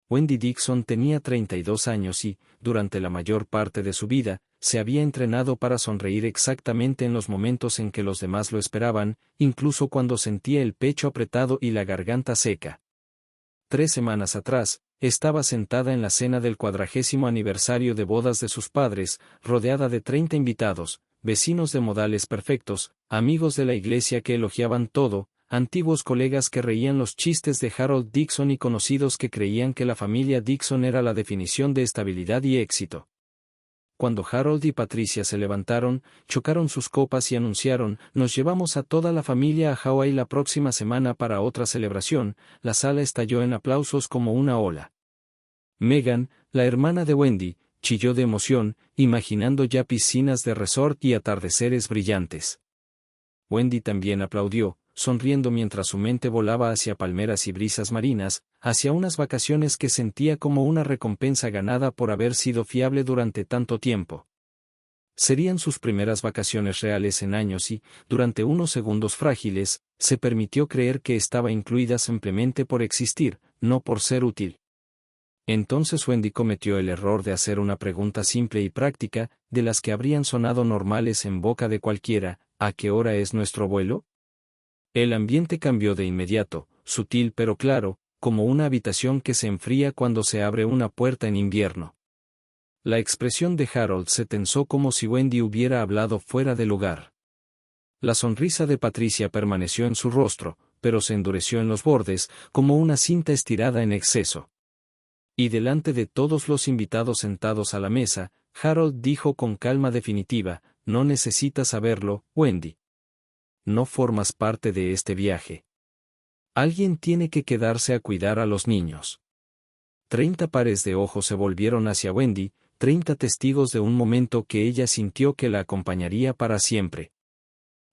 Wendy Dixon tenía 32 años y, durante la mayor parte de su vida, se había entrenado para sonreír exactamente en los momentos en que los demás lo esperaban, incluso cuando sentía el pecho apretado y la garganta seca. 3 semanas atrás, estaba sentada en la cena del 40º aniversario de bodas de sus padres, rodeada de 30 invitados, vecinos de modales perfectos, amigos de la iglesia que elogiaban todo, antiguos colegas que reían los chistes de Harold Dixon y conocidos que creían que la familia Dixon era la definición de estabilidad y éxito. Cuando Harold y Patricia se levantaron, chocaron sus copas y anunciaron: «Nos llevamos a toda la familia a Hawái la próxima semana para otra celebración», la sala estalló en aplausos como una ola. Megan, la hermana de Wendy, chilló de emoción, imaginando ya piscinas de resort y atardeceres brillantes. Wendy también aplaudió, sonriendo mientras su mente volaba hacia palmeras y brisas marinas, hacia unas vacaciones que sentía como una recompensa ganada por haber sido fiable durante tanto tiempo. Serían sus primeras vacaciones reales en años y, durante unos segundos frágiles, se permitió creer que estaba incluida simplemente por existir, no por ser útil. Entonces Wendy cometió el error de hacer una pregunta simple y práctica, de las que habrían sonado normales en boca de cualquiera: ¿a qué hora es nuestro vuelo? El ambiente cambió de inmediato, sutil pero claro, como una habitación que se enfría cuando se abre una puerta en invierno. La expresión de Harold se tensó como si Wendy hubiera hablado fuera de lugar. La sonrisa de Patricia permaneció en su rostro, pero se endureció en los bordes, como una cinta estirada en exceso. Y delante de todos los invitados sentados a la mesa, Harold dijo con calma definitiva: «No necesitas saberlo, Wendy. No formas parte de este viaje. Alguien tiene que quedarse a cuidar a los niños». 30 pares de ojos se volvieron hacia Wendy, 30 testigos de un momento que ella sintió que la acompañaría para siempre.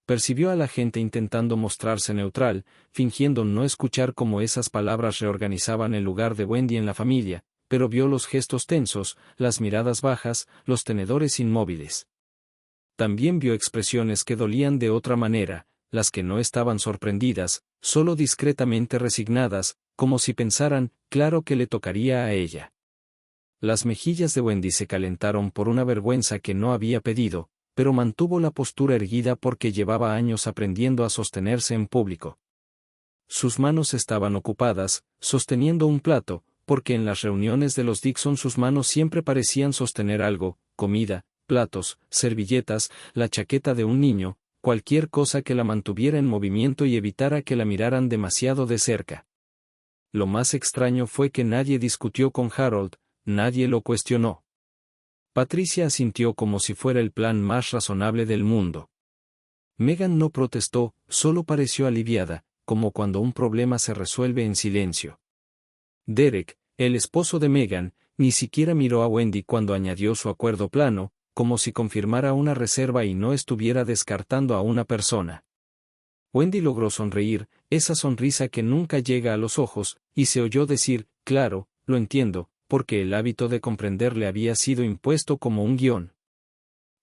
Percibió a la gente intentando mostrarse neutral, fingiendo no escuchar cómo esas palabras reorganizaban el lugar de Wendy en la familia, pero vio los gestos tensos, las miradas bajas, los tenedores inmóviles. También vio expresiones que dolían de otra manera, las que no estaban sorprendidas, solo discretamente resignadas, como si pensaran: claro que le tocaría a ella. Las mejillas de Wendy se calentaron por una vergüenza que no había pedido, pero mantuvo la postura erguida porque llevaba años aprendiendo a sostenerse en público. Sus manos estaban ocupadas, sosteniendo un plato, porque en las reuniones de los Dixon sus manos siempre parecían sostener algo: comida, platos, servilletas, la chaqueta de un niño, cualquier cosa que la mantuviera en movimiento y evitara que la miraran demasiado de cerca. Lo más extraño fue que nadie discutió con Harold, nadie lo cuestionó. Patricia asintió como si fuera el plan más razonable del mundo. Megan no protestó, solo pareció aliviada, como cuando un problema se resuelve en silencio. Derek, el esposo de Megan, ni siquiera miró a Wendy cuando añadió su acuerdo plano, como si confirmara una reserva y no estuviera descartando a una persona. Wendy logró sonreír, esa sonrisa que nunca llega a los ojos, y se oyó decir: «Claro, lo entiendo», porque el hábito de comprender le había sido impuesto como un guión.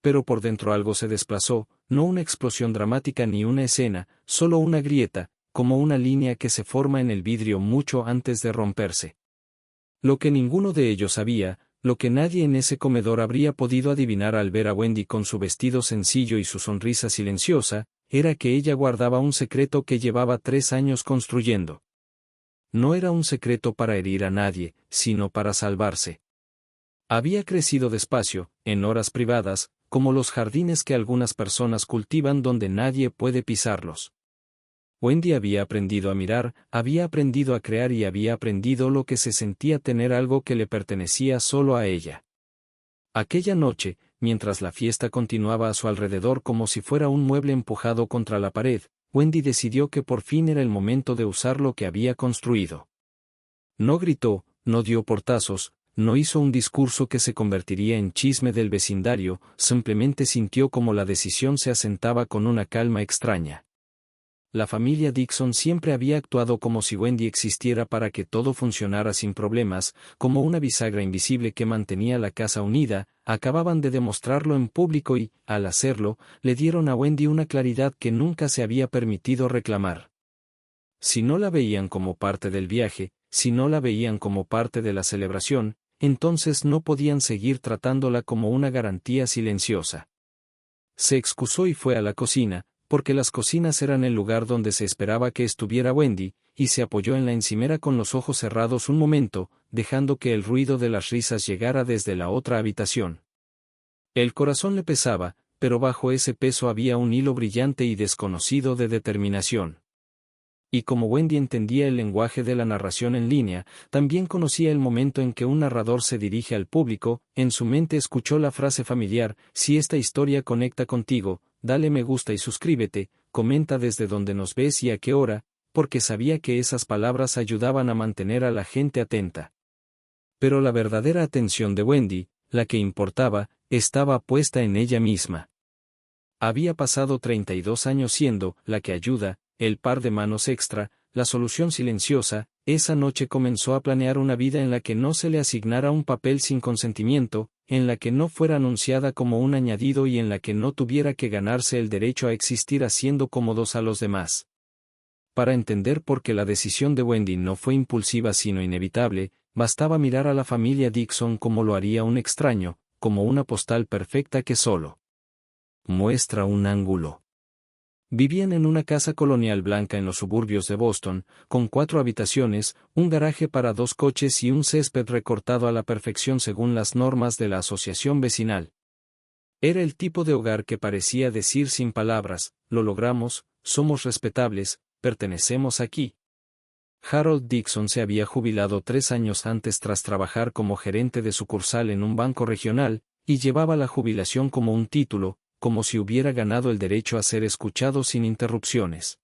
Pero por dentro algo se desplazó, no una explosión dramática ni una escena, solo una grieta, como una línea que se forma en el vidrio mucho antes de romperse. Lo que ninguno de ellos sabía, lo que nadie en ese comedor habría podido adivinar al ver a Wendy con su vestido sencillo y su sonrisa silenciosa, era que ella guardaba un secreto que llevaba 3 años construyendo. No era un secreto para herir a nadie, sino para salvarse. Había crecido despacio, en horas privadas, como los jardines que algunas personas cultivan donde nadie puede pisarlos. Wendy había aprendido a mirar, había aprendido a crear y había aprendido lo que se sentía tener algo que le pertenecía solo a ella. Aquella noche, mientras la fiesta continuaba a su alrededor como si fuera un mueble empujado contra la pared, Wendy decidió que por fin era el momento de usar lo que había construido. No gritó, no dio portazos, no hizo un discurso que se convertiría en chisme del vecindario, simplemente sintió como la decisión se asentaba con una calma extraña. La familia Dixon siempre había actuado como si Wendy existiera para que todo funcionara sin problemas, como una bisagra invisible que mantenía la casa unida. Acababan de demostrarlo en público y, al hacerlo, le dieron a Wendy una claridad que nunca se había permitido reclamar. Si no la veían como parte del viaje, si no la veían como parte de la celebración, entonces no podían seguir tratándola como una garantía silenciosa. Se excusó y fue a la cocina, porque las cocinas eran el lugar donde se esperaba que estuviera Wendy, y se apoyó en la encimera con los ojos cerrados un momento, dejando que el ruido de las risas llegara desde la otra habitación. El corazón le pesaba, pero bajo ese peso había un hilo brillante y desconocido de determinación. Y como Wendy entendía el lenguaje de la narración en línea, también conocía el momento en que un narrador se dirige al público, en su mente escuchó la frase familiar: si esta historia conecta contigo, dale me gusta y suscríbete, comenta desde donde nos ves y a qué hora, porque sabía que esas palabras ayudaban a mantener a la gente atenta. Pero la verdadera atención de Wendy, la que importaba, estaba puesta en ella misma. Había pasado 32 años siendo la que ayuda, el par de manos extra, la solución silenciosa. Esa noche comenzó a planear una vida en la que no se le asignara un papel sin consentimiento, en la que no fuera anunciada como un añadido y en la que no tuviera que ganarse el derecho a existir haciendo cómodos a los demás. Para entender por qué la decisión de Wendy no fue impulsiva sino inevitable, bastaba mirar a la familia Dixon como lo haría un extraño, como una postal perfecta que solo muestra un ángulo. Vivían en una casa colonial blanca en los suburbios de Boston, con 4 habitaciones, un garaje para 2 coches y un césped recortado a la perfección según las normas de la asociación vecinal. Era el tipo de hogar que parecía decir sin palabras: lo logramos, somos respetables, pertenecemos aquí. Harold Dixon se había jubilado 3 años antes tras trabajar como gerente de sucursal en un banco regional, y llevaba la jubilación como un título, como si hubiera ganado el derecho a ser escuchado sin interrupciones.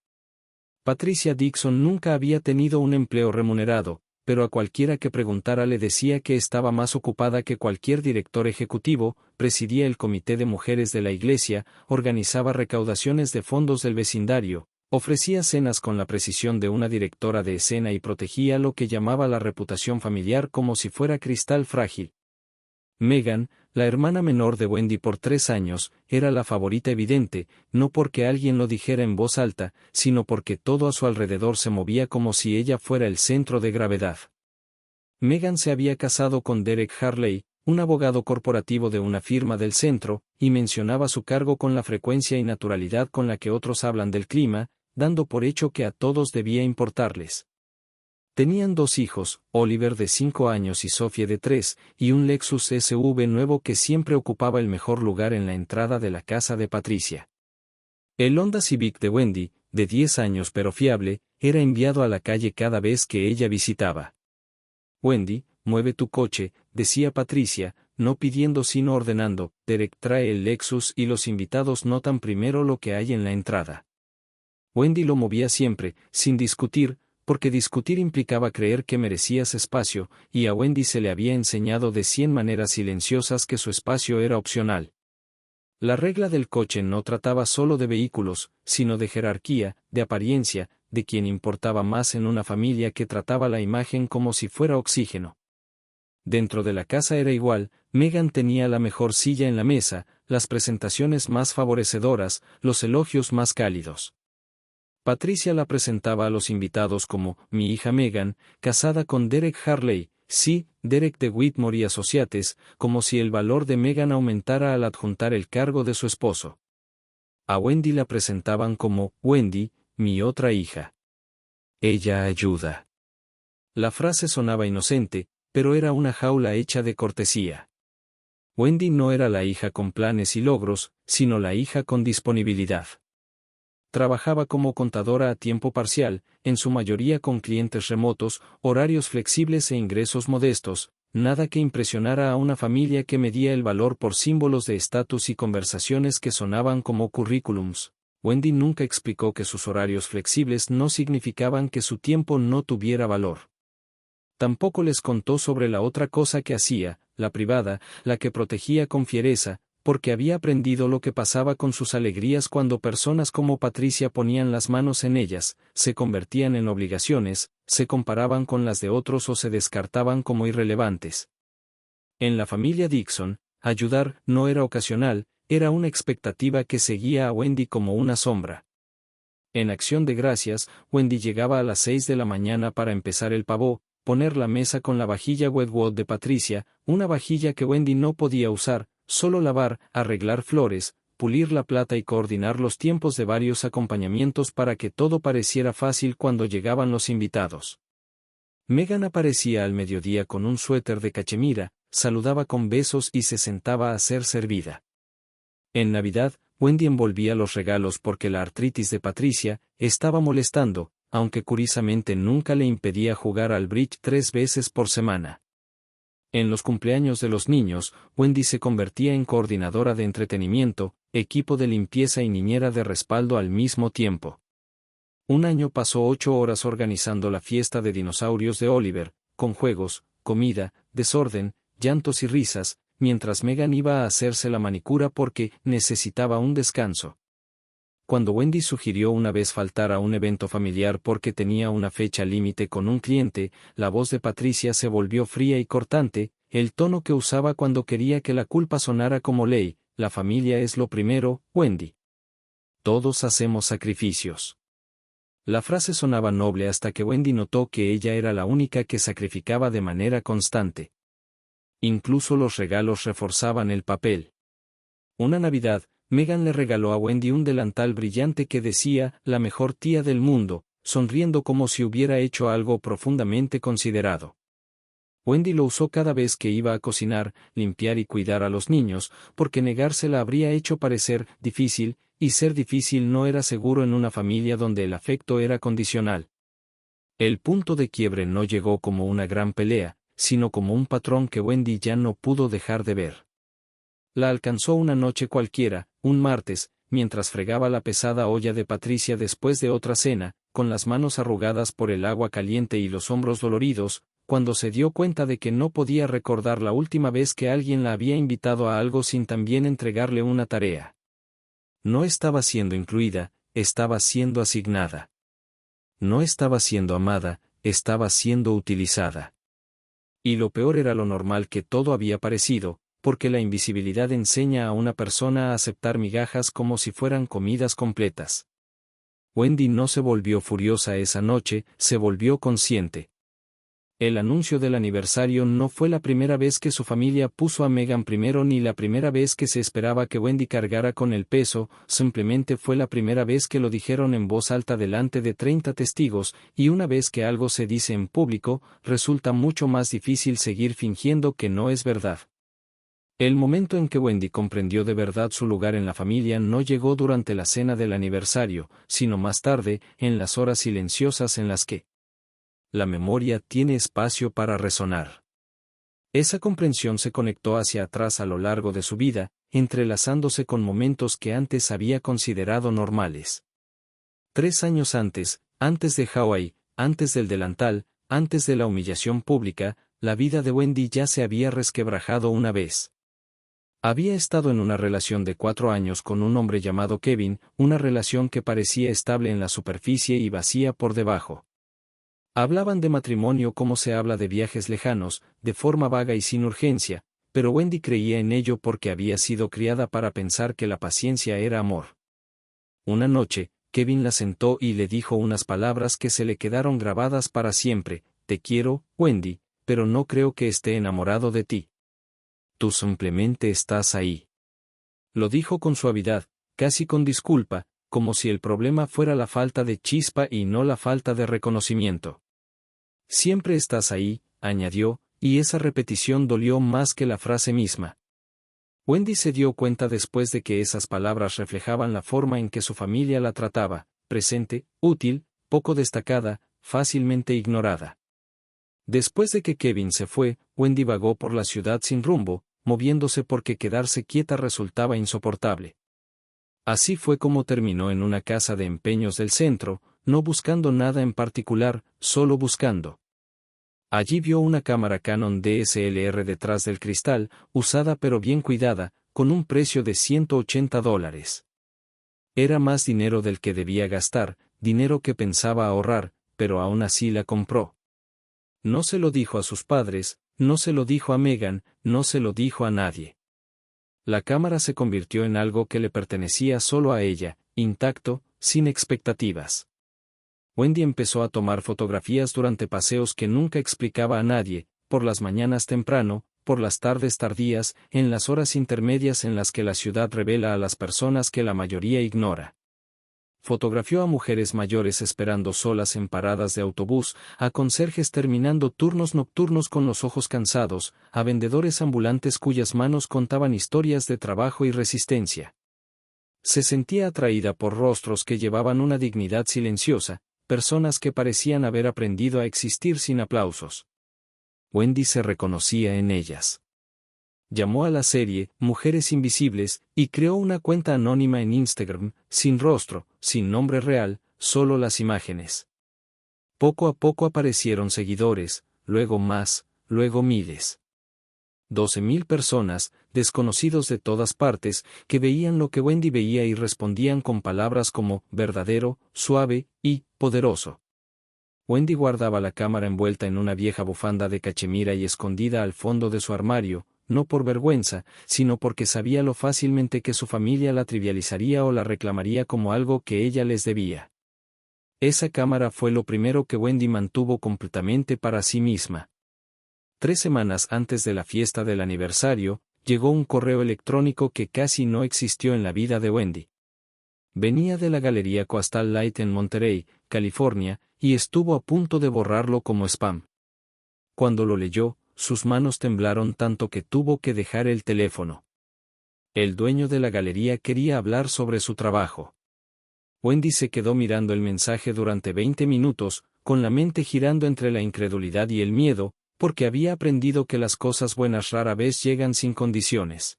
Patricia Dixon nunca había tenido un empleo remunerado, pero a cualquiera que preguntara le decía que estaba más ocupada que cualquier director ejecutivo, presidía el comité de mujeres de la iglesia, organizaba recaudaciones de fondos del vecindario, ofrecía cenas con la precisión de una directora de escena y protegía lo que llamaba la reputación familiar como si fuera cristal frágil. Megan, la hermana menor de Wendy por 3 años, era la favorita evidente, no porque alguien lo dijera en voz alta, sino porque todo a su alrededor se movía como si ella fuera el centro de gravedad. Megan se había casado con Derek Harley, un abogado corporativo de una firma del centro, y mencionaba su cargo con la frecuencia y naturalidad con la que otros hablan del clima, dando por hecho que a todos debía importarles. Tenían 2 hijos, Oliver de 5 años y Sophie de 3, y un Lexus SUV nuevo que siempre ocupaba el mejor lugar en la entrada de la casa de Patricia. El Honda Civic de Wendy, de 10 años pero fiable, era enviado a la calle cada vez que ella visitaba. Wendy, mueve tu coche, decía Patricia, no pidiendo sino ordenando. Derek trae el Lexus y los invitados notan primero lo que hay en la entrada. Wendy lo movía siempre, sin discutir, porque discutir implicaba creer que merecías espacio, y a Wendy se le había enseñado de 100 maneras silenciosas que su espacio era opcional. La regla del coche no trataba solo de vehículos, sino de jerarquía, de apariencia, de quien importaba más en una familia que trataba la imagen como si fuera oxígeno. Dentro de la casa era igual. Megan tenía la mejor silla en la mesa, las presentaciones más favorecedoras, los elogios más cálidos. Patricia la presentaba a los invitados como mi hija Megan, casada con Derek Harley, sí, Derek de Whitmore y Associates, como si el valor de Megan aumentara al adjuntar el cargo de su esposo. A Wendy la presentaban como Wendy, mi otra hija. Ella ayuda. La frase sonaba inocente, pero era una jaula hecha de cortesía. Wendy no era la hija con planes y logros, sino la hija con disponibilidad. Trabajaba como contadora a tiempo parcial, en su mayoría con clientes remotos, horarios flexibles e ingresos modestos, nada que impresionara a una familia que medía el valor por símbolos de estatus y conversaciones que sonaban como currículums. Wendy nunca explicó que sus horarios flexibles no significaban que su tiempo no tuviera valor. Tampoco les contó sobre la otra cosa que hacía, la privada, la que protegía con fiereza, porque había aprendido lo que pasaba con sus alegrías cuando personas como Patricia ponían las manos en ellas, se convertían en obligaciones, se comparaban con las de otros o se descartaban como irrelevantes. En la familia Dixon, ayudar no era ocasional, era una expectativa que seguía a Wendy como una sombra. En Acción de Gracias, Wendy llegaba a las 6 de la mañana para empezar el pavó, poner la mesa con la vajilla Wedgwood de Patricia, una vajilla que Wendy no podía usar, solo lavar, arreglar flores, pulir la plata y coordinar los tiempos de varios acompañamientos para que todo pareciera fácil cuando llegaban los invitados. Megan aparecía al mediodía con un suéter de cachemira, saludaba con besos y se sentaba a ser servida. En Navidad, Wendy envolvía los regalos porque la artritis de Patricia estaba molestando, aunque curiosamente nunca le impedía jugar al bridge 3 veces por semana. En los cumpleaños de los niños, Wendy se convertía en coordinadora de entretenimiento, equipo de limpieza y niñera de respaldo al mismo tiempo. Un año pasó 8 horas organizando la fiesta de dinosaurios de Oliver, con juegos, comida, desorden, llantos y risas, mientras Megan iba a hacerse la manicura porque necesitaba un descanso. Cuando Wendy sugirió una vez faltar a un evento familiar porque tenía una fecha límite con un cliente, la voz de Patricia se volvió fría y cortante, el tono que usaba cuando quería que la culpa sonara como ley: la familia es lo primero, Wendy. Todos hacemos sacrificios. La frase sonaba noble hasta que Wendy notó que ella era la única que sacrificaba de manera constante. Incluso los regalos reforzaban el papel. Una Navidad, Megan le regaló a Wendy un delantal brillante que decía, la mejor tía del mundo, sonriendo como si hubiera hecho algo profundamente considerado. Wendy lo usó cada vez que iba a cocinar, limpiar y cuidar a los niños, porque negársela habría hecho parecer difícil, y ser difícil no era seguro en una familia donde el afecto era condicional. El punto de quiebre no llegó como una gran pelea, sino como un patrón que Wendy ya no pudo dejar de ver. La alcanzó una noche cualquiera, un martes, mientras fregaba la pesada olla de Patricia después de otra cena, con las manos arrugadas por el agua caliente y los hombros doloridos, cuando se dio cuenta de que no podía recordar la última vez que alguien la había invitado a algo sin también entregarle una tarea. No estaba siendo incluida, estaba siendo asignada. No estaba siendo amada, estaba siendo utilizada. Y lo peor era lo normal que todo había parecido, porque la invisibilidad enseña a una persona a aceptar migajas como si fueran comidas completas. Wendy no se volvió furiosa esa noche, se volvió consciente. El anuncio del aniversario no fue la primera vez que su familia puso a Megan primero ni la primera vez que se esperaba que Wendy cargara con el peso, simplemente fue la primera vez que lo dijeron en voz alta delante de 30 testigos, y una vez que algo se dice en público, resulta mucho más difícil seguir fingiendo que no es verdad. El momento en que Wendy comprendió de verdad su lugar en la familia no llegó durante la cena del aniversario, sino más tarde, en las horas silenciosas en las que la memoria tiene espacio para resonar. Esa comprensión se conectó hacia atrás a lo largo de su vida, entrelazándose con momentos que antes había considerado normales. 3 años antes de Hawái, antes del delantal, antes de la humillación pública, la vida de Wendy ya se había resquebrajado una vez. Había estado en una relación de 4 años con un hombre llamado Kevin, una relación que parecía estable en la superficie y vacía por debajo. Hablaban de matrimonio como se habla de viajes lejanos, de forma vaga y sin urgencia, pero Wendy creía en ello porque había sido criada para pensar que la paciencia era amor. Una noche, Kevin la sentó y le dijo unas palabras que se le quedaron grabadas para siempre: te quiero, Wendy, pero no creo que esté enamorado de ti. Tú simplemente estás ahí. Lo dijo con suavidad, casi con disculpa, como si el problema fuera la falta de chispa y no la falta de reconocimiento. Siempre estás ahí, añadió, y esa repetición dolió más que la frase misma. Wendy se dio cuenta después de que esas palabras reflejaban la forma en que su familia la trataba: presente, útil, poco destacada, fácilmente ignorada. Después de que Kevin se fue, Wendy vagó por la ciudad sin rumbo, moviéndose porque quedarse quieta resultaba insoportable. Así fue como terminó en una casa de empeños del centro, no buscando nada en particular, solo buscando. Allí vio una cámara Canon DSLR detrás del cristal, usada pero bien cuidada, con un precio de $180. Era más dinero del que debía gastar, dinero que pensaba ahorrar, pero aún así la compró. No se lo dijo a sus padres, no se lo dijo a Megan, no se lo dijo a nadie. La cámara se convirtió en algo que le pertenecía solo a ella, intacto, sin expectativas. Wendy empezó a tomar fotografías durante paseos que nunca explicaba a nadie, por las mañanas temprano, por las tardes tardías, en las horas intermedias en las que la ciudad revela a las personas que la mayoría ignora. Fotografió a mujeres mayores esperando solas en paradas de autobús, a conserjes terminando turnos nocturnos con los ojos cansados, a vendedores ambulantes cuyas manos contaban historias de trabajo y resistencia. Se sentía atraída por rostros que llevaban una dignidad silenciosa, personas que parecían haber aprendido a existir sin aplausos. Wendy se reconocía en ellas. Llamó a la serie Mujeres Invisibles y creó una cuenta anónima en Instagram, sin rostro, sin nombre real, solo las imágenes. Poco a poco aparecieron seguidores, luego más, luego miles. 12.000 personas, desconocidos de todas partes, que veían lo que Wendy veía y respondían con palabras como verdadero, suave y poderoso. Wendy guardaba la cámara envuelta en una vieja bufanda de cachemira y escondida al fondo de su armario, no por vergüenza, sino porque sabía lo fácilmente que su familia la trivializaría o la reclamaría como algo que ella les debía. Esa cámara fue lo primero que Wendy mantuvo completamente para sí misma. 3 semanas antes de la fiesta del aniversario, llegó un correo electrónico que casi no existió en la vida de Wendy. Venía de la Galería Coastal Light en Monterey, California, y estuvo a punto de borrarlo como spam. Cuando lo leyó, sus manos temblaron tanto que tuvo que dejar el teléfono. El dueño de la galería quería hablar sobre su trabajo. Wendy se quedó mirando el mensaje durante 20 minutos, con la mente girando entre la incredulidad y el miedo, porque había aprendido que las cosas buenas rara vez llegan sin condiciones.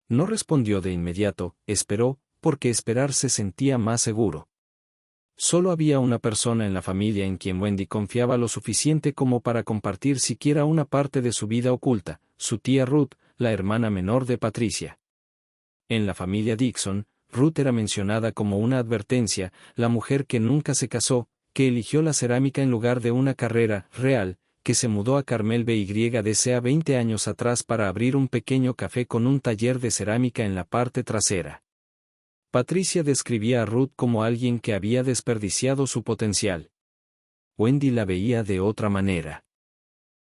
No respondió de inmediato, esperó, porque esperar se sentía más seguro. Solo había una persona en la familia en quien Wendy confiaba lo suficiente como para compartir siquiera una parte de su vida oculta, su tía Ruth, la hermana menor de Patricia. En la familia Dixon, Ruth era mencionada como una advertencia, la mujer que nunca se casó, que eligió la cerámica en lugar de una carrera real, que se mudó a Carmel BYDCA 20 años atrás para abrir un pequeño café con un taller de cerámica en la parte trasera. Patricia describía a Ruth como alguien que había desperdiciado su potencial. Wendy la veía de otra manera.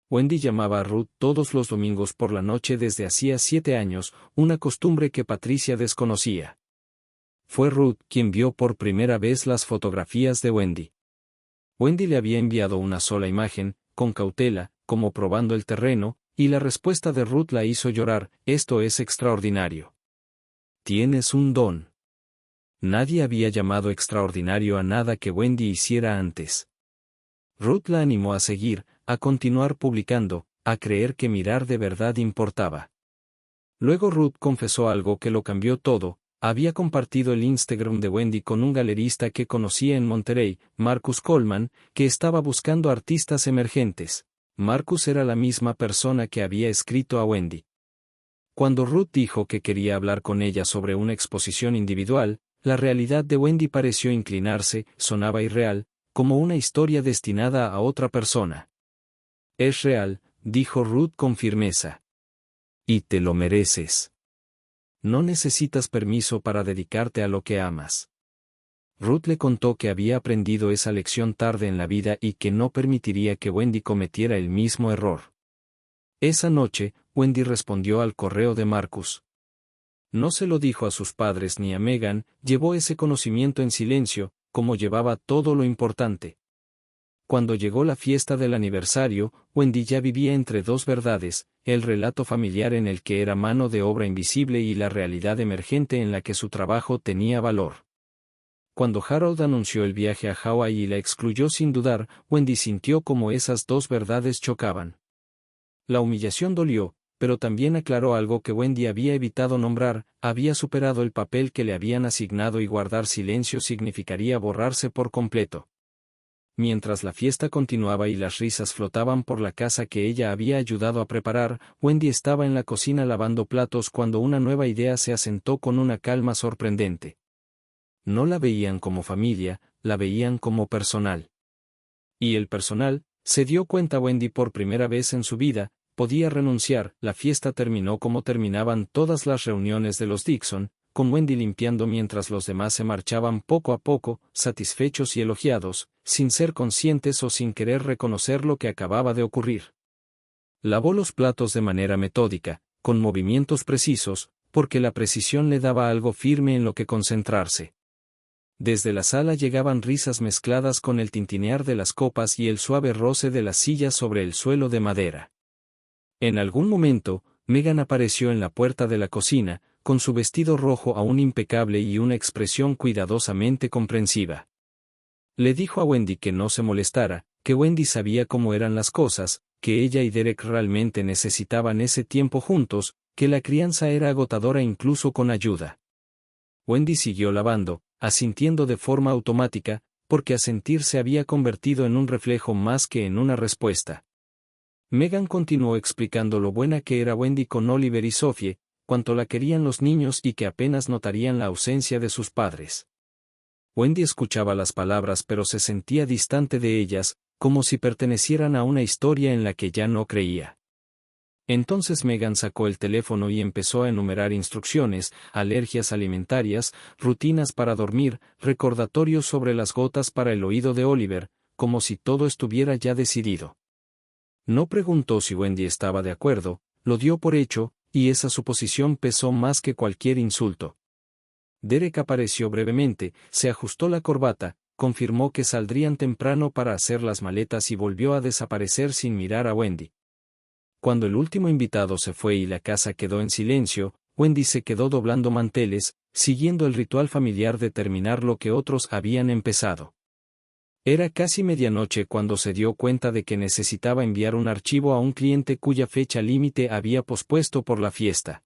Wendy llamaba a Ruth todos los domingos por la noche desde hacía 7 años, una costumbre que Patricia desconocía. Fue Ruth quien vio por primera vez las fotografías de Wendy. Wendy le había enviado una sola imagen, con cautela, como probando el terreno, y la respuesta de Ruth la hizo llorar: esto es extraordinario. Tienes un don. Nadie había llamado extraordinario a nada que Wendy hiciera antes. Ruth la animó a seguir, a continuar publicando, a creer que mirar de verdad importaba. Luego Ruth confesó algo que lo cambió todo: había compartido el Instagram de Wendy con un galerista que conocía en Monterey, Marcus Coleman, que estaba buscando artistas emergentes. Marcus era la misma persona que había escrito a Wendy. Cuando Ruth dijo que quería hablar con ella sobre una exposición individual, la realidad de Wendy pareció inclinarse, sonaba irreal, como una historia destinada a otra persona. Es real, dijo Ruth con firmeza. Y te lo mereces. No necesitas permiso para dedicarte a lo que amas. Ruth le contó que había aprendido esa lección tarde en la vida y que no permitiría que Wendy cometiera el mismo error. Esa noche, Wendy respondió al correo de Marcus. No se lo dijo a sus padres ni a Megan, llevó ese conocimiento en silencio, como llevaba todo lo importante. Cuando llegó la fiesta del aniversario, Wendy ya vivía entre dos verdades: el relato familiar en el que era mano de obra invisible y la realidad emergente en la que su trabajo tenía valor. Cuando Harold anunció el viaje a Hawái y la excluyó sin dudar, Wendy sintió como esas dos verdades chocaban. La humillación dolió, pero también aclaró algo que Wendy había evitado nombrar: había superado el papel que le habían asignado y guardar silencio significaría borrarse por completo. Mientras la fiesta continuaba y las risas flotaban por la casa que ella había ayudado a preparar, Wendy estaba en la cocina lavando platos cuando una nueva idea se asentó con una calma sorprendente. No la veían como familia, la veían como personal. Y el personal, se dio cuenta Wendy por primera vez en su vida, podía renunciar. La fiesta terminó como terminaban todas las reuniones de los Dixon, con Wendy limpiando mientras los demás se marchaban poco a poco, satisfechos y elogiados, sin ser conscientes o sin querer reconocer lo que acababa de ocurrir. Lavó los platos de manera metódica, con movimientos precisos, porque la precisión le daba algo firme en lo que concentrarse. Desde la sala llegaban risas mezcladas con el tintinear de las copas y el suave roce de las sillas sobre el suelo de madera. En algún momento, Megan apareció en la puerta de la cocina, con su vestido rojo aún impecable y una expresión cuidadosamente comprensiva. Le dijo a Wendy que no se molestara, que Wendy sabía cómo eran las cosas, que ella y Derek realmente necesitaban ese tiempo juntos, que la crianza era agotadora incluso con ayuda. Wendy siguió lavando, asintiendo de forma automática, porque asentir se había convertido en un reflejo más que en una respuesta. Megan continuó explicando lo buena que era Wendy con Oliver y Sophie, cuánto la querían los niños y que apenas notarían la ausencia de sus padres. Wendy escuchaba las palabras pero se sentía distante de ellas, como si pertenecieran a una historia en la que ya no creía. Entonces Megan sacó el teléfono y empezó a enumerar instrucciones, alergias alimentarias, rutinas para dormir, recordatorios sobre las gotas para el oído de Oliver, como si todo estuviera ya decidido. No preguntó si Wendy estaba de acuerdo, lo dio por hecho, y esa suposición pesó más que cualquier insulto. Derek apareció brevemente, se ajustó la corbata, confirmó que saldrían temprano para hacer las maletas y volvió a desaparecer sin mirar a Wendy. Cuando el último invitado se fue y la casa quedó en silencio, Wendy se quedó doblando manteles, siguiendo el ritual familiar de terminar lo que otros habían empezado. Era casi medianoche cuando se dio cuenta de que necesitaba enviar un archivo a un cliente cuya fecha límite había pospuesto por la fiesta.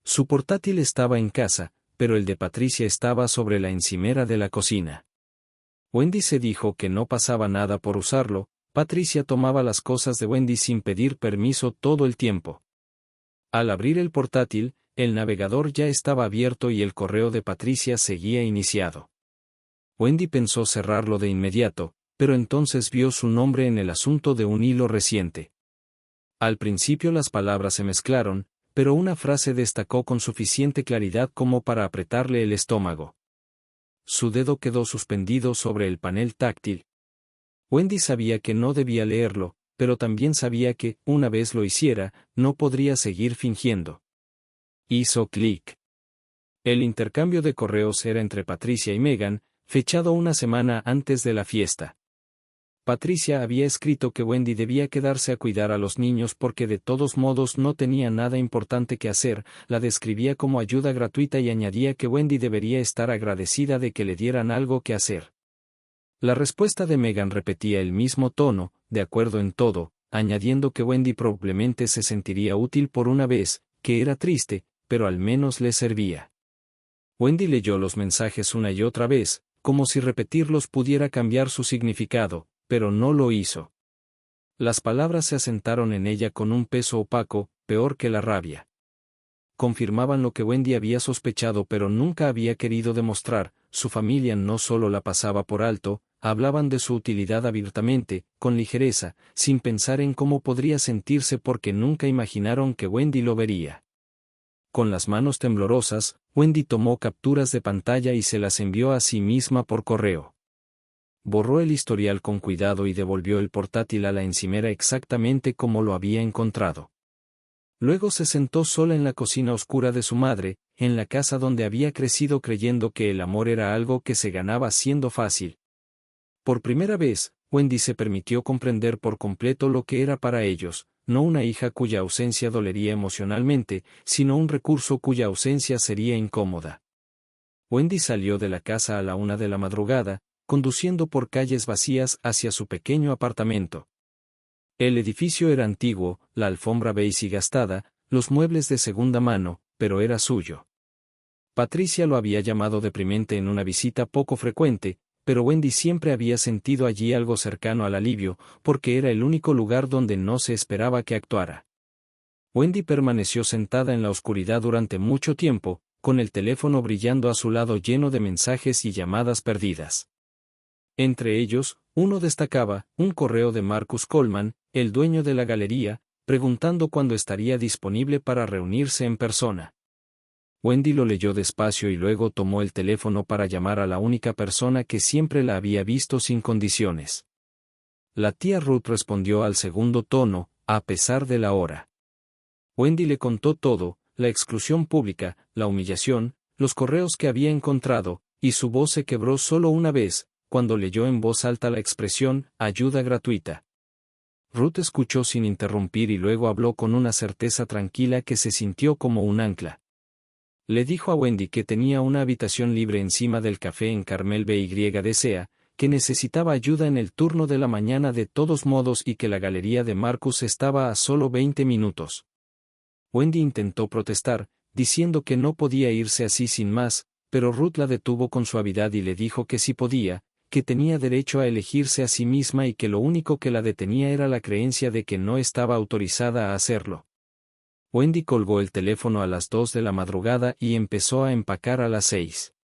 Su portátil estaba en casa, pero el de Patricia estaba sobre la encimera de la cocina. Wendy se dijo que no pasaba nada por usarlo. Patricia tomaba las cosas de Wendy sin pedir permiso todo el tiempo. Al abrir el portátil, el navegador ya estaba abierto y el correo de Patricia seguía iniciado. Wendy pensó cerrarlo de inmediato, pero entonces vio su nombre en el asunto de un hilo reciente. Al principio las palabras se mezclaron, pero una frase destacó con suficiente claridad como para apretarle el estómago. Su dedo quedó suspendido sobre el panel táctil. Wendy sabía que no debía leerlo, pero también sabía que, una vez lo hiciera, no podría seguir fingiendo. Hizo clic. El intercambio de correos era entre Patricia y Megan, fechado una semana antes de la fiesta. Patricia había escrito que Wendy debía quedarse a cuidar a los niños porque de todos modos no tenía nada importante que hacer, la describía como ayuda gratuita y añadía que Wendy debería estar agradecida de que le dieran algo que hacer. La respuesta de Megan repetía el mismo tono, de acuerdo en todo, añadiendo que Wendy probablemente se sentiría útil por una vez, que era triste, pero al menos le servía. Wendy leyó los mensajes una y otra vez, como si repetirlos pudiera cambiar su significado, pero no lo hizo. Las palabras se asentaron en ella con un peso opaco, peor que la rabia. Confirmaban lo que Wendy había sospechado pero nunca había querido demostrar, su familia no solo la pasaba por alto, hablaban de su utilidad abiertamente, con ligereza, sin pensar en cómo podría sentirse porque nunca imaginaron que Wendy lo vería. Con las manos temblorosas, Wendy tomó capturas de pantalla y se las envió a sí misma por correo. Borró el historial con cuidado y devolvió el portátil a la encimera exactamente como lo había encontrado. Luego se sentó sola en la cocina oscura de su madre, en la casa donde había crecido creyendo que el amor era algo que se ganaba siendo fácil. Por primera vez, Wendy se permitió comprender por completo lo que era para ellos, no una hija cuya ausencia dolería emocionalmente, sino un recurso cuya ausencia sería incómoda. Wendy salió de la casa a la 1 de la madrugada, conduciendo por calles vacías hacia su pequeño apartamento. El edificio era antiguo, la alfombra beige y gastada, los muebles de segunda mano, pero era suyo. Patricia lo había llamado deprimente en una visita poco frecuente, pero Wendy siempre había sentido allí algo cercano al alivio, porque era el único lugar donde no se esperaba que actuara. Wendy permaneció sentada en la oscuridad durante mucho tiempo, con el teléfono brillando a su lado lleno de mensajes y llamadas perdidas. Entre ellos, uno destacaba, un correo de Marcus Coleman, el dueño de la galería, preguntando cuándo estaría disponible para reunirse en persona. Wendy lo leyó despacio y luego tomó el teléfono para llamar a la única persona que siempre la había visto sin condiciones. La tía Ruth respondió al segundo tono, a pesar de la hora. Wendy le contó todo, la exclusión pública, la humillación, los correos que había encontrado, y su voz se quebró solo una vez, cuando leyó en voz alta la expresión, ayuda gratuita. Ruth escuchó sin interrumpir y luego habló con una certeza tranquila que se sintió como un ancla. Le dijo a Wendy que tenía una habitación libre encima del café en Carmel BYDCA, que necesitaba ayuda en el turno de la mañana de todos modos y que la galería de Marcus estaba a solo 20 minutos. Wendy intentó protestar, diciendo que no podía irse así sin más, pero Ruth la detuvo con suavidad y le dijo que sí podía, que tenía derecho a elegirse a sí misma y que lo único que la detenía era la creencia de que no estaba autorizada a hacerlo. Wendy colgó el teléfono a las 2 de la madrugada y empezó a empacar a las 6.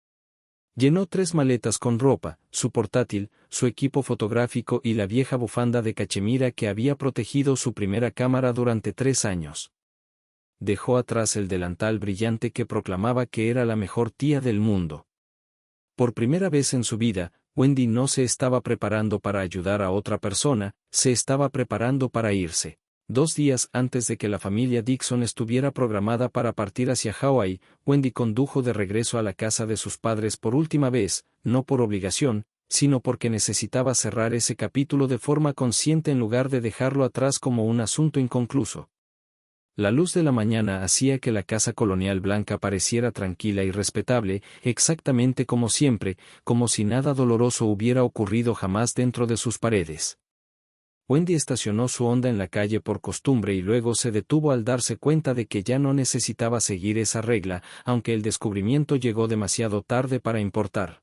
Llenó 3 maletas con ropa, su portátil, su equipo fotográfico y la vieja bufanda de cachemira que había protegido su primera cámara durante 3 años. Dejó atrás el delantal brillante que proclamaba que era la mejor tía del mundo. Por primera vez en su vida, Wendy no se estaba preparando para ayudar a otra persona, se estaba preparando para irse. 2 días antes de que la familia Dixon estuviera programada para partir hacia Hawái, Wendy condujo de regreso a la casa de sus padres por última vez, no por obligación, sino porque necesitaba cerrar ese capítulo de forma consciente en lugar de dejarlo atrás como un asunto inconcluso. La luz de la mañana hacía que la casa colonial blanca pareciera tranquila y respetable, exactamente como siempre, como si nada doloroso hubiera ocurrido jamás dentro de sus paredes. Wendy estacionó su Honda en la calle por costumbre y luego se detuvo al darse cuenta de que ya no necesitaba seguir esa regla, aunque el descubrimiento llegó demasiado tarde para importar.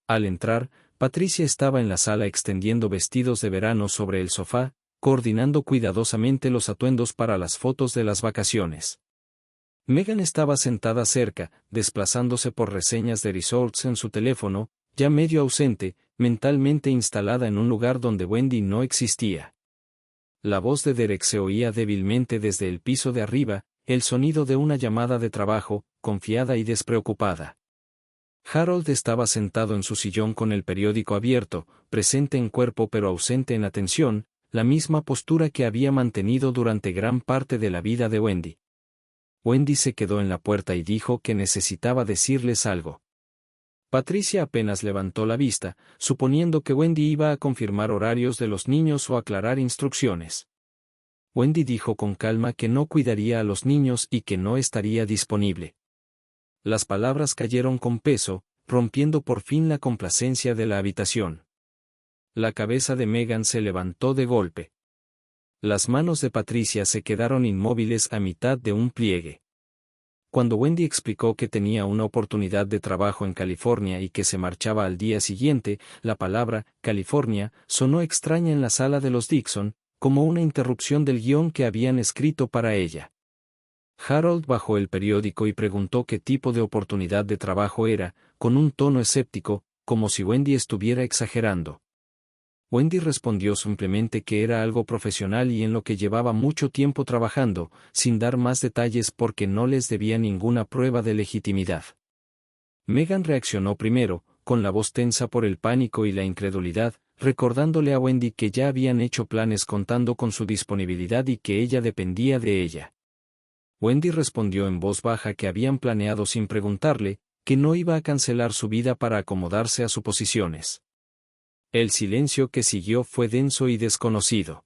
Al entrar, Patricia estaba en la sala extendiendo vestidos de verano sobre el sofá, coordinando cuidadosamente los atuendos para las fotos de las vacaciones. Megan estaba sentada cerca, desplazándose por reseñas de resorts en su teléfono, ya medio ausente, mentalmente instalada en un lugar donde Wendy no existía. La voz de Derek se oía débilmente desde el piso de arriba, el sonido de una llamada de trabajo, confiada y despreocupada. Harold estaba sentado en su sillón con el periódico abierto, presente en cuerpo pero ausente en atención, la misma postura que había mantenido durante gran parte de la vida de Wendy. Wendy se quedó en la puerta y dijo que necesitaba decirles algo. Patricia apenas levantó la vista, suponiendo que Wendy iba a confirmar horarios de los niños o aclarar instrucciones. Wendy dijo con calma que no cuidaría a los niños y que no estaría disponible. Las palabras cayeron con peso, rompiendo por fin la complacencia de la habitación. La cabeza de Megan se levantó de golpe. Las manos de Patricia se quedaron inmóviles a mitad de un pliegue. Cuando Wendy explicó que tenía una oportunidad de trabajo en California y que se marchaba al día siguiente, la palabra California sonó extraña en la sala de los Dixon, como una interrupción del guión que habían escrito para ella. Harold bajó el periódico y preguntó qué tipo de oportunidad de trabajo era, con un tono escéptico, como si Wendy estuviera exagerando. Wendy respondió simplemente que era algo profesional y en lo que llevaba mucho tiempo trabajando, sin dar más detalles porque no les debía ninguna prueba de legitimidad. Megan reaccionó primero, con la voz tensa por el pánico y la incredulidad, recordándole a Wendy que ya habían hecho planes contando con su disponibilidad y que ella dependía de ella. Wendy respondió en voz baja que habían planeado sin preguntarle, que no iba a cancelar su vida para acomodarse a sus posiciones. El silencio que siguió fue denso y desconocido.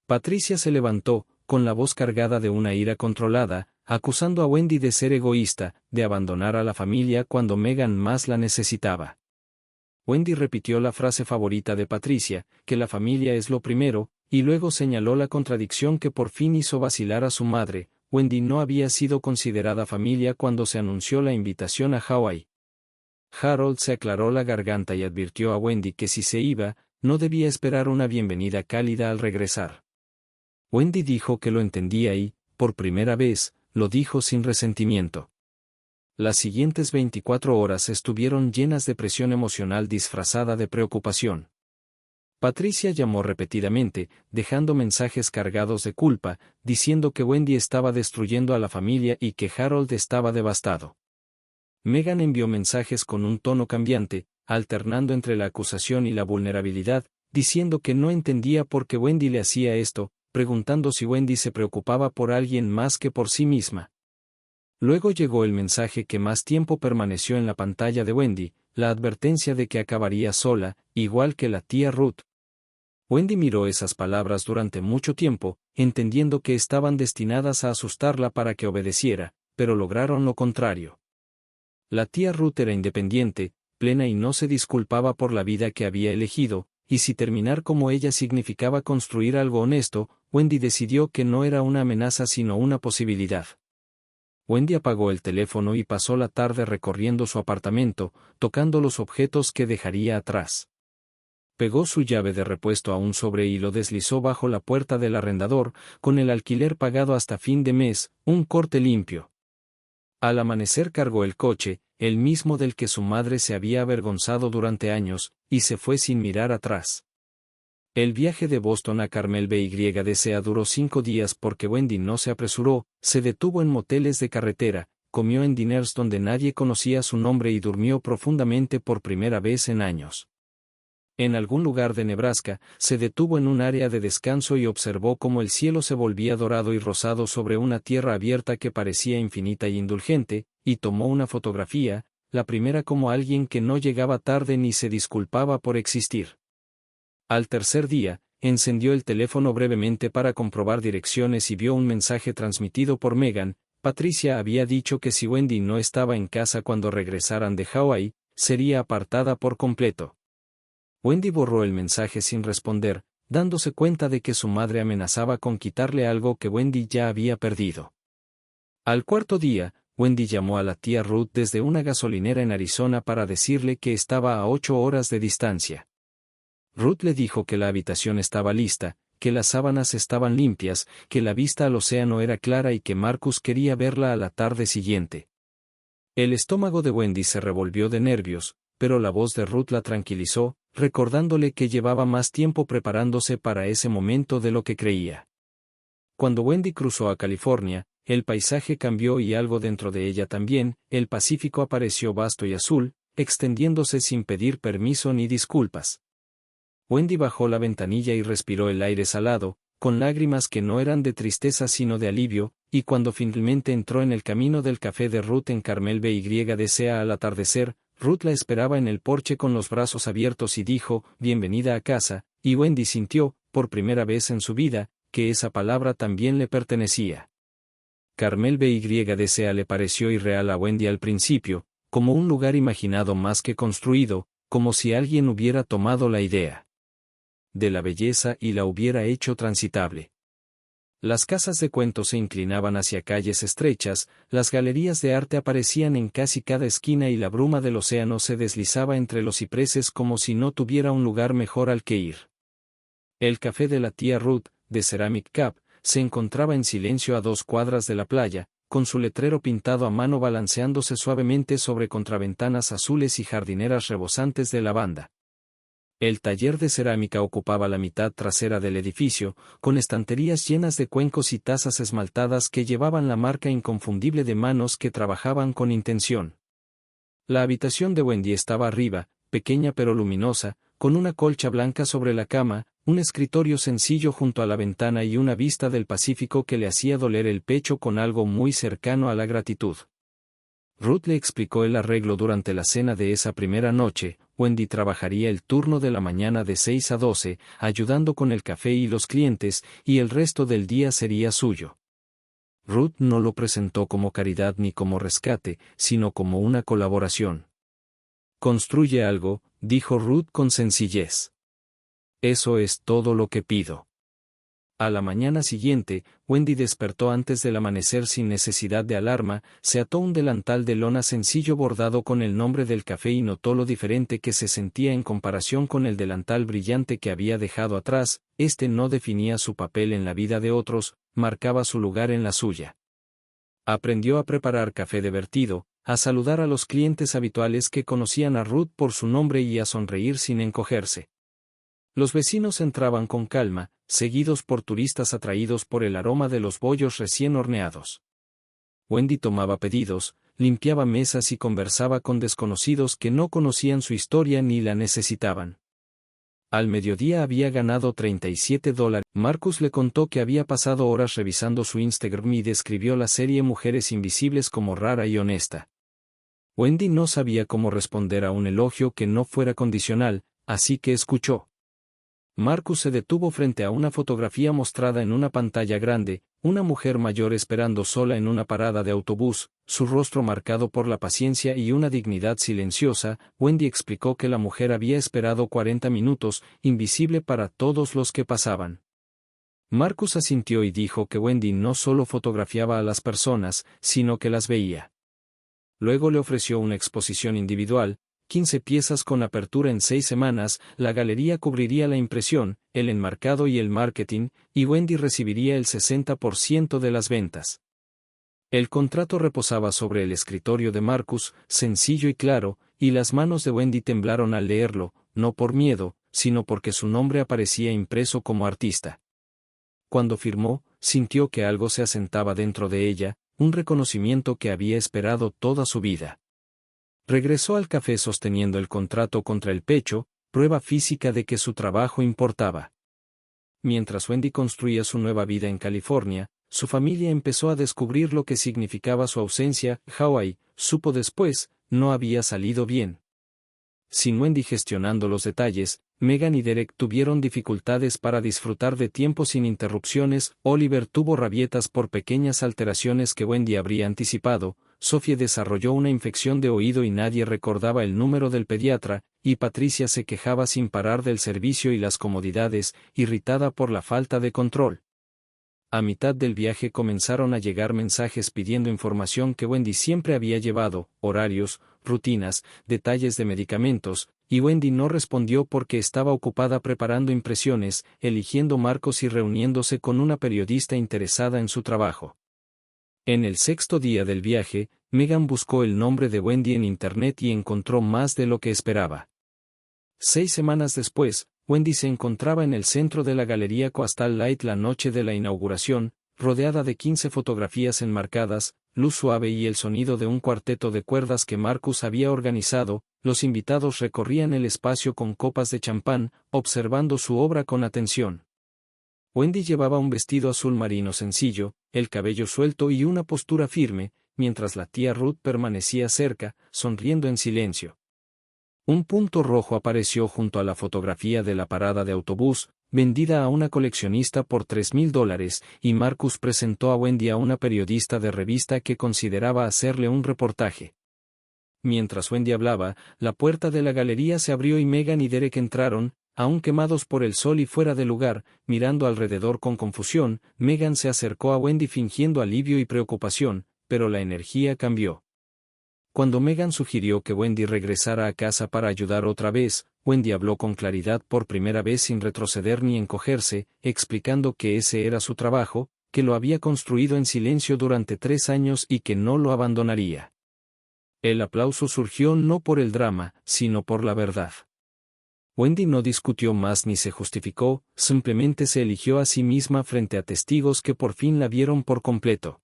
Patricia se levantó, con la voz cargada de una ira controlada, acusando a Wendy de ser egoísta, de abandonar a la familia cuando Megan más la necesitaba. Wendy repitió la frase favorita de Patricia, que la familia es lo primero, y luego señaló la contradicción que por fin hizo vacilar a su madre. Wendy no había sido considerada familia cuando se anunció la invitación a Hawái. Harold se aclaró la garganta y advirtió a Wendy que si se iba, no debía esperar una bienvenida cálida al regresar. Wendy dijo que lo entendía y, por primera vez, lo dijo sin resentimiento. Las siguientes 24 horas estuvieron llenas de presión emocional disfrazada de preocupación. Patricia llamó repetidamente, dejando mensajes cargados de culpa, diciendo que Wendy estaba destruyendo a la familia y que Harold estaba devastado. Megan envió mensajes con un tono cambiante, alternando entre la acusación y la vulnerabilidad, diciendo que no entendía por qué Wendy le hacía esto, preguntando si Wendy se preocupaba por alguien más que por sí misma. Luego llegó el mensaje que más tiempo permaneció en la pantalla de Wendy, la advertencia de que acabaría sola, igual que la tía Ruth. Wendy miró esas palabras durante mucho tiempo, entendiendo que estaban destinadas a asustarla para que obedeciera, pero lograron lo contrario. La tía Ruth era independiente, plena y no se disculpaba por la vida que había elegido, y si terminar como ella significaba construir algo honesto, Wendy decidió que no era una amenaza sino una posibilidad. Wendy apagó el teléfono y pasó la tarde recorriendo su apartamento, tocando los objetos que dejaría atrás. Pegó su llave de repuesto a un sobre y lo deslizó bajo la puerta del arrendador, con el alquiler pagado hasta fin de mes, un corte limpio. Al amanecer cargó el coche, el mismo del que su madre se había avergonzado durante años, y se fue sin mirar atrás. El viaje de Boston a Carmel BYDCA duró 5 días porque Wendy no se apresuró, se detuvo en moteles de carretera, comió en diners donde nadie conocía su nombre y durmió profundamente por primera vez en años. En algún lugar de Nebraska, se detuvo en un área de descanso y observó cómo el cielo se volvía dorado y rosado sobre una tierra abierta que parecía infinita y indulgente, y tomó una fotografía, la primera como alguien que no llegaba tarde ni se disculpaba por existir. Al tercer día, encendió el teléfono brevemente para comprobar direcciones y vio un mensaje transmitido por Megan. Patricia había dicho que si Wendy no estaba en casa cuando regresaran de Hawái, sería apartada por completo. Wendy borró el mensaje sin responder, dándose cuenta de que su madre amenazaba con quitarle algo que Wendy ya había perdido. Al cuarto día, Wendy llamó a la tía Ruth desde una gasolinera en Arizona para decirle que estaba a 8 horas de distancia. Ruth le dijo que la habitación estaba lista, que las sábanas estaban limpias, que la vista al océano era clara y que Marcus quería verla a la tarde siguiente. El estómago de Wendy se revolvió de nervios, pero la voz de Ruth la tranquilizó, recordándole que llevaba más tiempo preparándose para ese momento de lo que creía. Cuando Wendy cruzó a California, el paisaje cambió y algo dentro de ella también. El Pacífico apareció vasto y azul, extendiéndose sin pedir permiso ni disculpas. Wendy bajó la ventanilla y respiró el aire salado, con lágrimas que no eran de tristeza sino de alivio, y cuando finalmente entró en el camino del café de Ruth en Carmel BYDCA al atardecer, Ruth la esperaba en el porche con los brazos abiertos y dijo, «Bienvenida a casa», y Wendy sintió, por primera vez en su vida, que esa palabra también le pertenecía. Carmel BYDCA le pareció irreal a Wendy al principio, como un lugar imaginado más que construido, como si alguien hubiera tomado la idea de la belleza y la hubiera hecho transitable. Las casas de cuento se inclinaban hacia calles estrechas, las galerías de arte aparecían en casi cada esquina y la bruma del océano se deslizaba entre los cipreses como si no tuviera un lugar mejor al que ir. El café de la tía Ruth, de Ceramic Cup, se encontraba en silencio a 2 cuadras de la playa, con su letrero pintado a mano balanceándose suavemente sobre contraventanas azules y jardineras rebosantes de lavanda. El taller de cerámica ocupaba la mitad trasera del edificio, con estanterías llenas de cuencos y tazas esmaltadas que llevaban la marca inconfundible de manos que trabajaban con intención. La habitación de Wendy estaba arriba, pequeña pero luminosa, con una colcha blanca sobre la cama, un escritorio sencillo junto a la ventana y una vista del Pacífico que le hacía doler el pecho con algo muy cercano a la gratitud. Ruth le explicó el arreglo durante la cena de esa primera noche. Wendy trabajaría el turno de la mañana de 6 a 12, ayudando con el café y los clientes, y el resto del día sería suyo. Ruth no lo presentó como caridad ni como rescate, sino como una colaboración. «Construye algo», dijo Ruth con sencillez. «Eso es todo lo que pido». A la mañana siguiente, Wendy despertó antes del amanecer sin necesidad de alarma, se ató un delantal de lona sencillo bordado con el nombre del café y notó lo diferente que se sentía en comparación con el delantal brillante que había dejado atrás. Este no definía su papel en la vida de otros, marcaba su lugar en la suya. Aprendió a preparar café divertido, a saludar a los clientes habituales que conocían a Ruth por su nombre y a sonreír sin encogerse. Los vecinos entraban con calma, seguidos por turistas atraídos por el aroma de los bollos recién horneados. Wendy tomaba pedidos, limpiaba mesas y conversaba con desconocidos que no conocían su historia ni la necesitaban. Al mediodía había ganado $37. Marcus le contó que había pasado horas revisando su Instagram y describió la serie Mujeres Invisibles como rara y honesta. Wendy no sabía cómo responder a un elogio que no fuera condicional, así que escuchó. Marcus se detuvo frente a una fotografía mostrada en una pantalla grande, una mujer mayor esperando sola en una parada de autobús, su rostro marcado por la paciencia y una dignidad silenciosa. Wendy explicó que la mujer había esperado 40 minutos, invisible para todos los que pasaban. Marcus asintió y dijo que Wendy no solo fotografiaba a las personas, sino que las veía. Luego le ofreció una exposición individual, 15 piezas con apertura en 6 semanas. La galería cubriría la impresión, el enmarcado y el marketing, y Wendy recibiría el 60% de las ventas. El contrato reposaba sobre el escritorio de Marcus, sencillo y claro, y las manos de Wendy temblaron al leerlo, no por miedo, sino porque su nombre aparecía impreso como artista. Cuando firmó, sintió que algo se asentaba dentro de ella, un reconocimiento que había esperado toda su vida. Regresó al café sosteniendo el contrato contra el pecho, prueba física de que su trabajo importaba. Mientras Wendy construía su nueva vida en California, su familia empezó a descubrir lo que significaba su ausencia. Hawái, supo después, no había salido bien. Sin Wendy gestionando los detalles, Megan y Derek tuvieron dificultades para disfrutar de tiempo sin interrupciones. Oliver tuvo rabietas por pequeñas alteraciones que Wendy habría anticipado. Sophie desarrolló una infección de oído y nadie recordaba el número del pediatra, y Patricia se quejaba sin parar del servicio y las comodidades, irritada por la falta de control. A mitad del viaje comenzaron a llegar mensajes pidiendo información que Wendy siempre había llevado, horarios, rutinas, detalles de medicamentos, y Wendy no respondió porque estaba ocupada preparando impresiones, eligiendo marcos y reuniéndose con una periodista interesada en su trabajo. En el 6º día del viaje, Megan buscó el nombre de Wendy en Internet y encontró más de lo que esperaba. 6 semanas después, Wendy se encontraba en el centro de la Galería Coastal Light la noche de la inauguración, rodeada de 15 fotografías enmarcadas, luz suave y el sonido de un cuarteto de cuerdas que Marcus había organizado. Los invitados recorrían el espacio con copas de champán, observando su obra con atención. Wendy llevaba un vestido azul marino sencillo, el cabello suelto y una postura firme, mientras la tía Ruth permanecía cerca, sonriendo en silencio. Un punto rojo apareció junto a la fotografía de la parada de autobús, vendida a una coleccionista por $3,000, y Marcus presentó a Wendy a una periodista de revista que consideraba hacerle un reportaje. Mientras Wendy hablaba, la puerta de la galería se abrió y Megan y Derek entraron, aún quemados por el sol y fuera de lugar, mirando alrededor con confusión. Megan se acercó a Wendy fingiendo alivio y preocupación, pero la energía cambió. Cuando Megan sugirió que Wendy regresara a casa para ayudar otra vez, Wendy habló con claridad por primera vez sin retroceder ni encogerse, explicando que ese era su trabajo, que lo había construido en silencio durante 3 años y que no lo abandonaría. El aplauso surgió no por el drama, sino por la verdad. Wendy no discutió más ni se justificó, simplemente se eligió a sí misma frente a testigos que por fin la vieron por completo.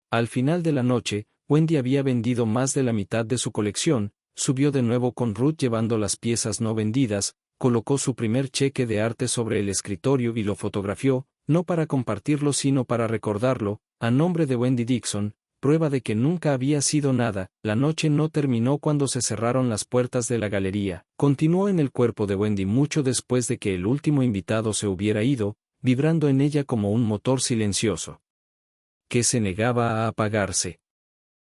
Al final de la noche, Wendy había vendido más de la mitad de su colección, subió de nuevo con Ruth llevando las piezas no vendidas, colocó su primer cheque de arte sobre el escritorio y lo fotografió, no para compartirlo sino para recordarlo, a nombre de Wendy Dixon, prueba de que nunca había sido nada. La noche no terminó cuando se cerraron las puertas de la galería, continuó en el cuerpo de Wendy mucho después de que el último invitado se hubiera ido, vibrando en ella como un motor silencioso que se negaba a apagarse.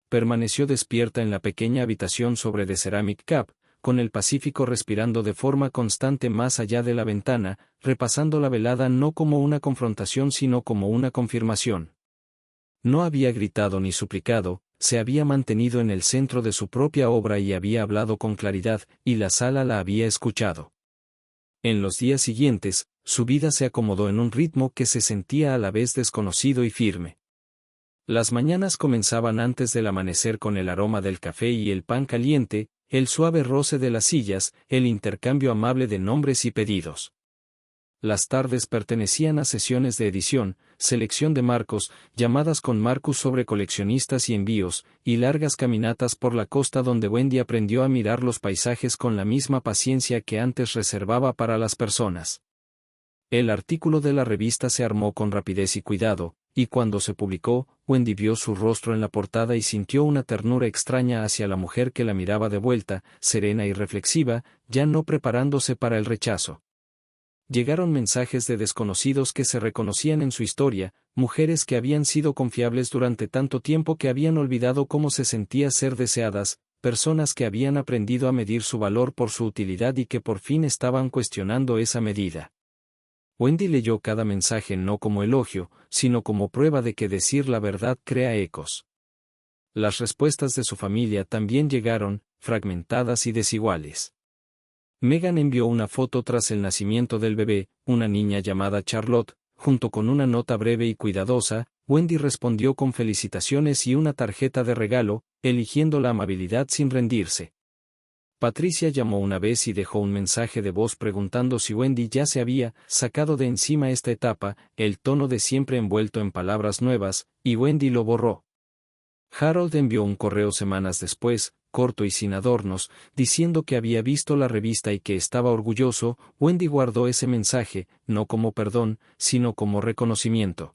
Permaneció despierta en la pequeña habitación sobre The Ceramic Cup, con el Pacífico respirando de forma constante más allá de la ventana, repasando la velada no como una confrontación sino como una confirmación. No había gritado ni suplicado, se había mantenido en el centro de su propia obra y había hablado con claridad, y la sala la había escuchado. En los días siguientes, su vida se acomodó en un ritmo que se sentía a la vez desconocido y firme. Las mañanas comenzaban antes del amanecer con el aroma del café y el pan caliente, el suave roce de las sillas, el intercambio amable de nombres y pedidos. Las tardes pertenecían a sesiones de edición, selección de marcos, llamadas con Marcus sobre coleccionistas y envíos, y largas caminatas por la costa donde Wendy aprendió a mirar los paisajes con la misma paciencia que antes reservaba para las personas. El artículo de la revista se armó con rapidez y cuidado, y cuando se publicó, Wendy vio su rostro en la portada y sintió una ternura extraña hacia la mujer que la miraba de vuelta, serena y reflexiva, ya no preparándose para el rechazo. Llegaron mensajes de desconocidos que se reconocían en su historia, mujeres que habían sido confiables durante tanto tiempo que habían olvidado cómo se sentía ser deseadas, personas que habían aprendido a medir su valor por su utilidad y que por fin estaban cuestionando esa medida. Wendy leyó cada mensaje no como elogio, sino como prueba de que decir la verdad crea ecos. Las respuestas de su familia también llegaron, fragmentadas y desiguales. Megan envió una foto tras el nacimiento del bebé, una niña llamada Charlotte, junto con una nota breve y cuidadosa. Wendy respondió con felicitaciones y una tarjeta de regalo, eligiendo la amabilidad sin rendirse. Patricia llamó una vez y dejó un mensaje de voz preguntando si Wendy ya se había sacado de encima esta etapa, el tono de siempre envuelto en palabras nuevas, y Wendy lo borró. Harold envió un correo semanas después, corto y sin adornos, diciendo que había visto la revista y que estaba orgulloso. Wendy guardó ese mensaje, no como perdón, sino como reconocimiento.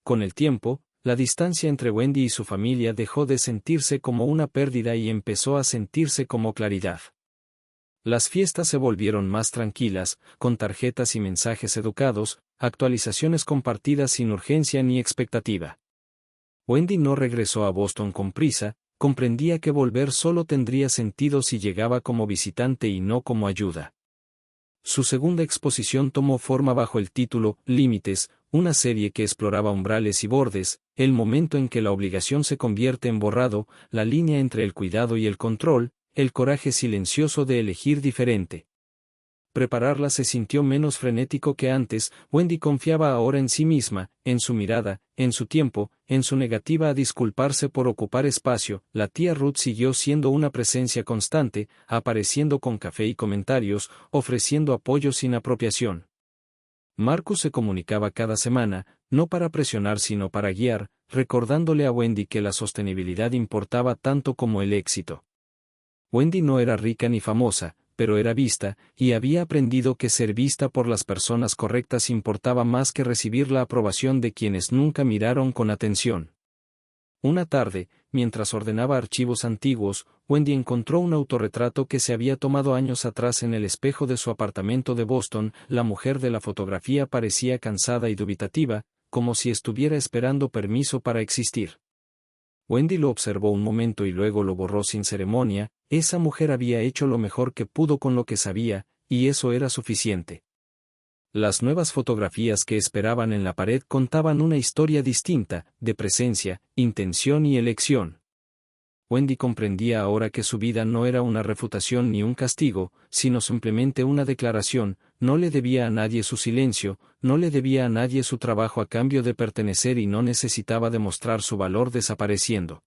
Con el tiempo, la distancia entre Wendy y su familia dejó de sentirse como una pérdida y empezó a sentirse como claridad. Las fiestas se volvieron más tranquilas, con tarjetas y mensajes educados, actualizaciones compartidas sin urgencia ni expectativa. Wendy no regresó a Boston con prisa, comprendía que volver solo tendría sentido si llegaba como visitante y no como ayuda. Su segunda exposición tomó forma bajo el título Límites, una serie que exploraba umbrales y bordes, el momento en que la obligación se convierte en borrado, la línea entre el cuidado y el control, el coraje silencioso de elegir diferente. Prepararla se sintió menos frenético que antes. Wendy confiaba ahora en sí misma, en su mirada, en su tiempo, en su negativa a disculparse por ocupar espacio. La tía Ruth siguió siendo una presencia constante, apareciendo con café y comentarios, ofreciendo apoyo sin apropiación. Marcus se comunicaba cada semana, no para presionar sino para guiar, recordándole a Wendy que la sostenibilidad importaba tanto como el éxito. Wendy no era rica ni famosa, pero era vista, y había aprendido que ser vista por las personas correctas importaba más que recibir la aprobación de quienes nunca miraron con atención. Una tarde, mientras ordenaba archivos antiguos, Wendy encontró un autorretrato que se había tomado años atrás en el espejo de su apartamento de Boston. La mujer de la fotografía parecía cansada y dubitativa, como si estuviera esperando permiso para existir. Wendy lo observó un momento y luego lo borró sin ceremonia. Esa mujer había hecho lo mejor que pudo con lo que sabía, y eso era suficiente. Las nuevas fotografías que esperaban en la pared contaban una historia distinta, de presencia, intención y elección. Wendy comprendía ahora que su vida no era una refutación ni un castigo, sino simplemente una declaración. No le debía a nadie su silencio, no le debía a nadie su trabajo a cambio de pertenecer y no necesitaba demostrar su valor desapareciendo.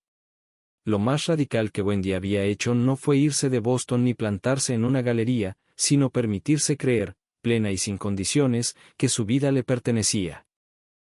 Lo más radical que Wendy había hecho no fue irse de Boston ni plantarse en una galería, sino permitirse creer, plena y sin condiciones, que su vida le pertenecía.